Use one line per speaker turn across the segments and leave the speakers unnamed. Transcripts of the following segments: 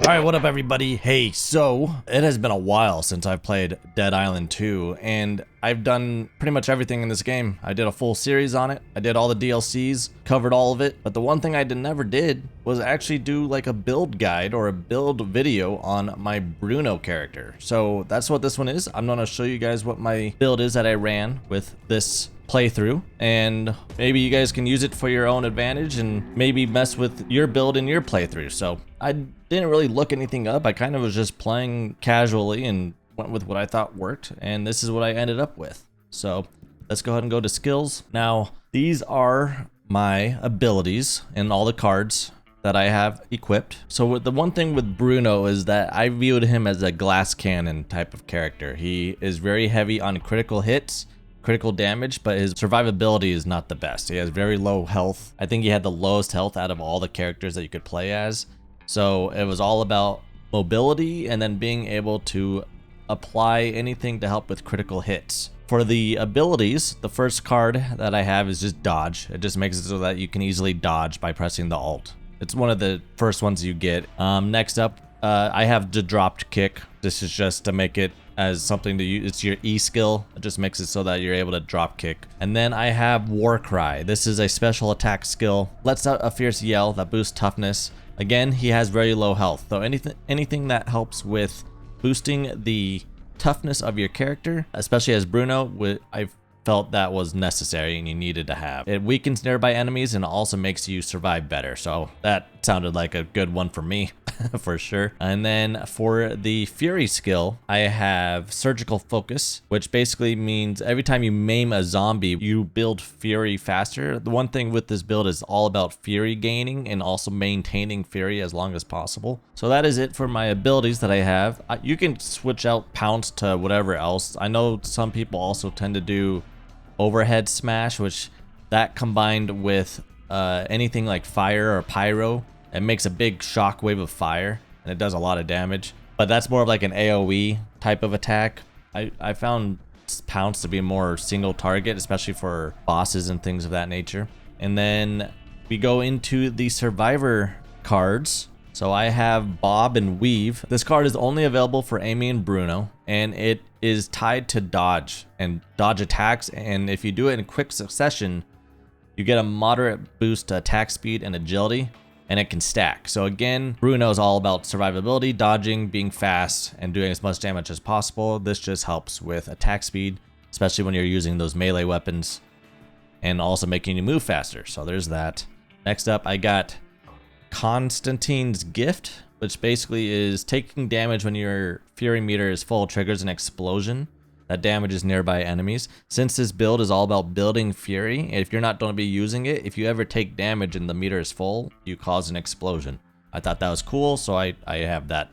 Alright, what up everybody? Hey, so it has been a while since I've played Dead Island 2, and I've done pretty much everything in this game. I did a full series on it, I did all the DLCs, covered all of it, but the one thing I never did was actually do like a build guide or a build video on my Bruno character. So that's what this one is. I'm gonna show you guys what my build is that I ran with this playthrough, and maybe you guys can use it for your own advantage and maybe mess with your build in your playthrough. So I didn't really look anything up. I kind of was just playing casually and went with what I thought worked, and this is what I ended up with. So let's go ahead and go to skills. Now these are my abilities and all the cards that I have equipped. So the one thing with Bruno is that I viewed him as a glass cannon type of character. He is very heavy on critical hits, critical damage, but his survivability is not the best. He has very low health. I think he had the lowest health out of all the characters that you could play as. So it was all about mobility and then being able to apply anything to help with critical hits. For the abilities, the first card that I have is just dodge. It just makes it so that you can easily dodge by pressing the alt. It's one of the first ones you get. Next up, I have the dropped kick. This is just to make it as something to use. It's your E skill. It just makes it so that you're able to drop kick. And then I have War Cry. This is a special attack skill. Lets out a fierce yell that boosts toughness. Again, he has very low health, so anything that helps with boosting the toughness of your character, especially as Bruno, I felt that was necessary and you needed to have. It weakens nearby enemies and also makes you survive better, so that sounded like a good one for me. For sure. And then for the Fury skill, I have Surgical Focus, which basically means every time you maim a zombie, you build Fury faster. The one thing with this build is all about Fury gaining and also maintaining Fury as long as possible. So that is it for my abilities that I have. You can switch out Pounce to whatever else. I know some people also tend to do Overhead Smash, which that combined with anything like Fire or Pyro, it makes a big shockwave of fire and it does a lot of damage, but that's more of like an AoE type of attack. I found Pounce to be more single target, especially for bosses and things of that nature. And then we go into the survivor cards. So I have Bob and Weave. This card is only available for Amy and Bruno, and it is tied to dodge and dodge attacks. And if you do it in quick succession, you get a moderate boost to attack speed and agility, and it can stack. So again, Bruno is all about survivability, dodging, being fast, and doing as much damage as possible. This just helps with attack speed, especially when you're using those melee weapons, and also making you move faster. So there's that. Next up, I got Constantine's Gift, which basically is taking damage when your Fury meter is full, triggers an explosion that damages nearby enemies. Since this build is all about building Fury, if you're not going to be using it, if you ever take damage and the meter is full, you cause an explosion. I thought that was cool, so I have that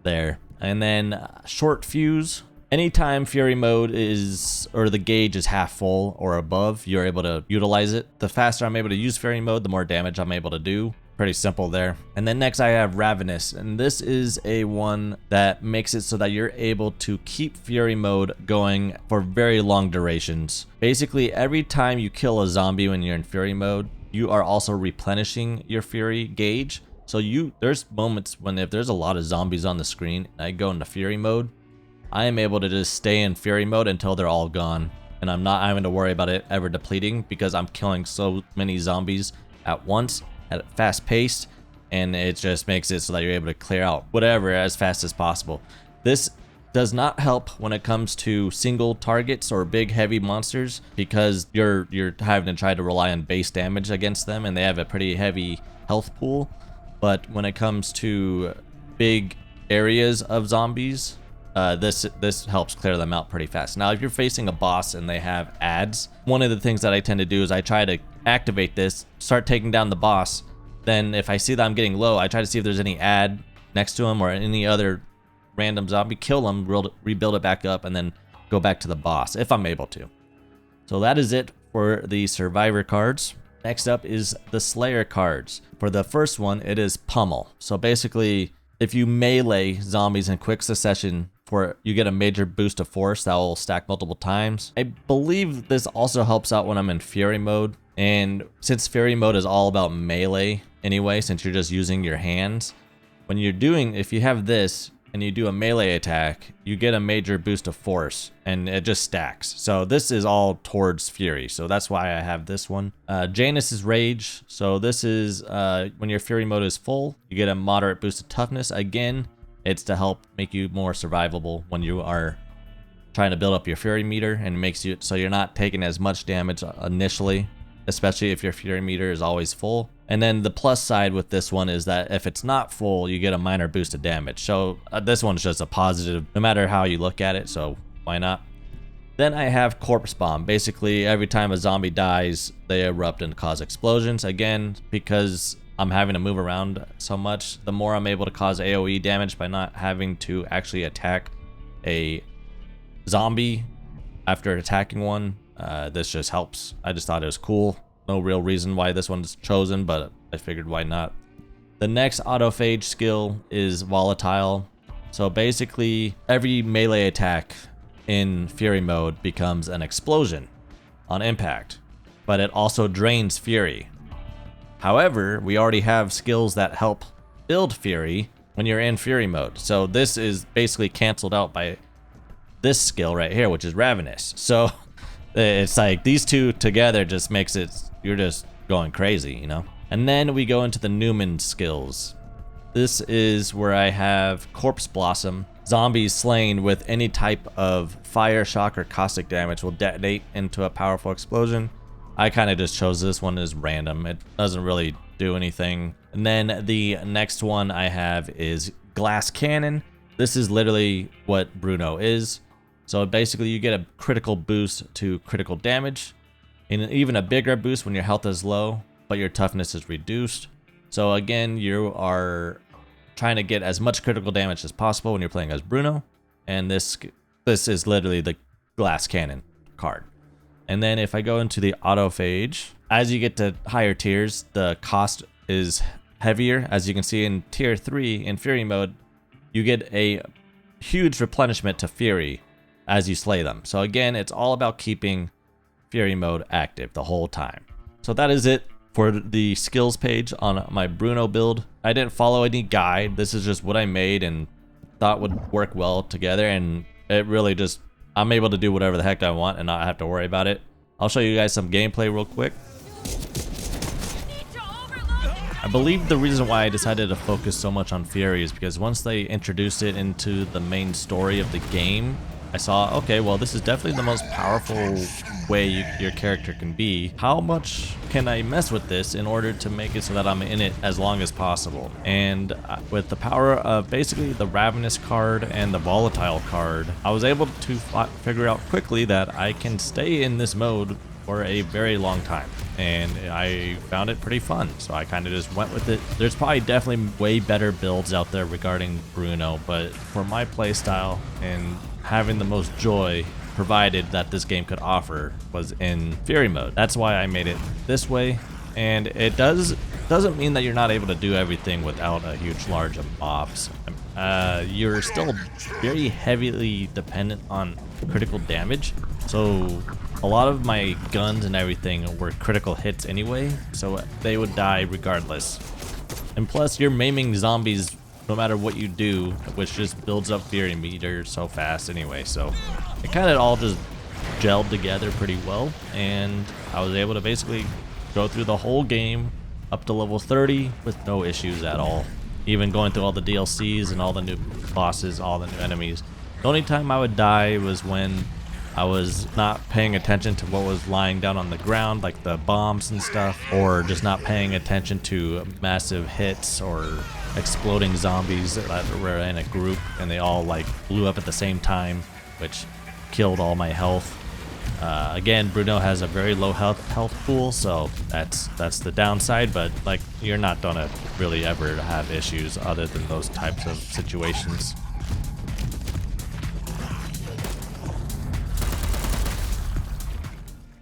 there. And then Short Fuse. Anytime Fury mode is, or the gauge is half full or above, you're able to utilize it. The faster I'm able to use Fury mode, the more damage I'm able to do. Pretty simple there. And then next I have Ravenous, and this is a one that makes it so that you're able to keep Fury mode going for very long durations. Basically, every time you kill a zombie when you're in Fury mode, you are also replenishing your Fury gauge. So there's moments when if there's a lot of zombies on the screen and I go into Fury mode, I am able to just stay in Fury mode until they're all gone. And I'm not having to worry about it ever depleting because I'm killing so many zombies at once at a fast pace, and it just makes it so that you're able to clear out whatever as fast as possible. This does not help when it comes to single targets or big heavy monsters because you're having to try to rely on base damage against them, and they have a pretty heavy health pool. But when it comes to big areas of zombies, this helps clear them out pretty fast. Now, if you're facing a boss and they have ads, one of the things that I tend to do is I try to activate this, start taking down the boss. Then if I see that I'm getting low, I try to see if there's any ad next to him or any other random zombie, kill him, rebuild it back up, and then go back to the boss if I'm able to. So that is it for the survivor cards. Next up is the Slayer cards. For the first one, it is Pummel. So basically, if you melee zombies in quick succession, you get a major boost of force that will stack multiple times. I believe this also helps out when I'm in Fury mode. And since Fury mode is all about melee anyway, since you're just using your hands, when you're doing, if you have this and you do a melee attack, you get a major boost of force and it just stacks. So this is all towards Fury. So that's why I have this one. Janus is Rage. So this is when your Fury mode is full, you get a moderate boost of toughness. Again, it's to help make you more survivable when you are trying to build up your Fury meter, and makes you so you're not taking as much damage initially, especially if your Fury meter is always full. And then the plus side with this one is that if it's not full, you get a minor boost of damage. So this one's just a positive, no matter how you look at it, so why not? Then I have Corpse Bomb. Basically, every time a zombie dies, they erupt and cause explosions. Again, because I'm having to move around so much, the more I'm able to cause AoE damage by not having to actually attack a zombie after attacking one, this just helps. I just thought it was cool. No real reason why this one's chosen, but I figured why not. The next Autophage skill is Volatile. So basically, every melee attack in Fury mode becomes an explosion on impact, but it also drains Fury. However, we already have skills that help build Fury when you're in Fury mode. So this is basically canceled out by this skill right here, which is Ravenous. So it's like these two together just makes it, you're just going crazy, you know? And then we go into the Numen skills. This is where I have Corpse Blossom. Zombies slain with any type of fire, shock, or caustic damage will detonate into a powerful explosion. I kind of just chose this one as random. It doesn't really do anything. And then the next one I have is Glass Cannon. This is literally what Bruno is. So basically you get a critical boost to critical damage, and even a bigger boost when your health is low, but your toughness is reduced. So again, you are trying to get as much critical damage as possible when you're playing as Bruno. And this is literally the Glass Cannon card. And then if I go into the Autophage, as you get to higher tiers, the cost is heavier. As you can see in tier 3 in Fury mode, you get a huge replenishment to Fury as you slay them. So again, it's all about keeping Fury mode active the whole time. So that is it for the skills page on my Bruno build. I didn't follow any guide. This is just what I made and thought would work well together, and it really just, I'm able to do whatever the heck I want and not have to worry about it. I'll show you guys some gameplay real quick. I believe the reason why I decided to focus so much on Fury is because once they introduced it into the main story of the game, I saw, okay, well, this is definitely the most powerful way your character can be. How much can I mess with this in order to make it so that I'm in it as long as possible? And with the power of basically the Ravenous card and the Volatile card, I was able to figure out quickly that I can stay in this mode for a very long time. And I found it pretty fun, so I kind of just went with it. There's probably definitely way better builds out there regarding Bruno, but for my playstyle and having the most joy provided that this game could offer was in Fury mode. That's why I made it this way. And it doesn't mean that you're not able to do everything without a huge large of mobs. You're still very heavily dependent on critical damage. So a lot of my guns and everything were critical hits anyway, so they would die regardless. And plus, you're maiming zombies no matter what you do, which just builds up Fury meter so fast anyway. So it kind of all just gelled together pretty well, and I was able to basically go through the whole game up to level 30 with no issues at all. Even going through all the DLCs and all the new bosses, all the new enemies. The only time I would die was when I was not paying attention to what was lying down on the ground, like the bombs and stuff, or just not paying attention to massive hits or exploding zombies that were in a group and they all like blew up at the same time, which killed all my health. Again, Bruno has a very low health pool, so that's the downside, but like you're not gonna really ever have issues other than those types of situations.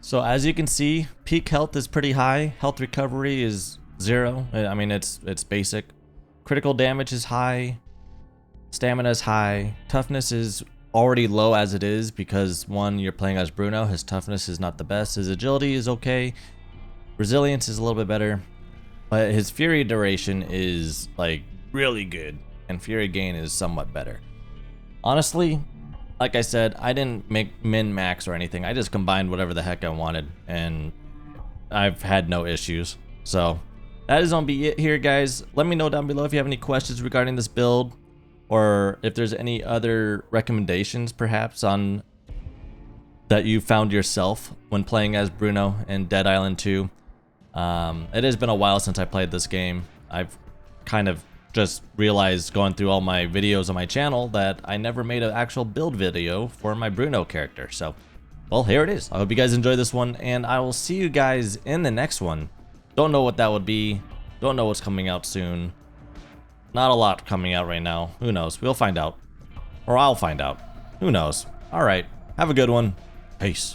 So as you can see, peak health is pretty high. Health recovery is 0. I mean, it's basic. Critical damage is high. Stamina is high. Toughness is already low as it is because, one, you're playing as Bruno. His toughness is not the best. His agility is okay. Resilience is a little bit better. But his Fury duration is like really good, and Fury Gain is somewhat better. Honestly, like I said, I didn't make min-max or anything. I just combined whatever the heck I wanted, and I've had no issues. So that is gonna be it here, guys. Let me know down below if you have any questions regarding this build, or if there's any other recommendations perhaps on that you found yourself when playing as Bruno in Dead Island 2. It has been a while since I played this game. I've kind of just realized going through all my videos on my channel that I never made an actual build video for my Bruno character. So, well, here it is. I hope you guys enjoy this one, and I will see you guys in the next one. Don't know what that would be. Don't know what's coming out soon. Not a lot coming out right now. Who knows? We'll find out. Or I'll find out. Who knows? Alright. Have a good one. Peace.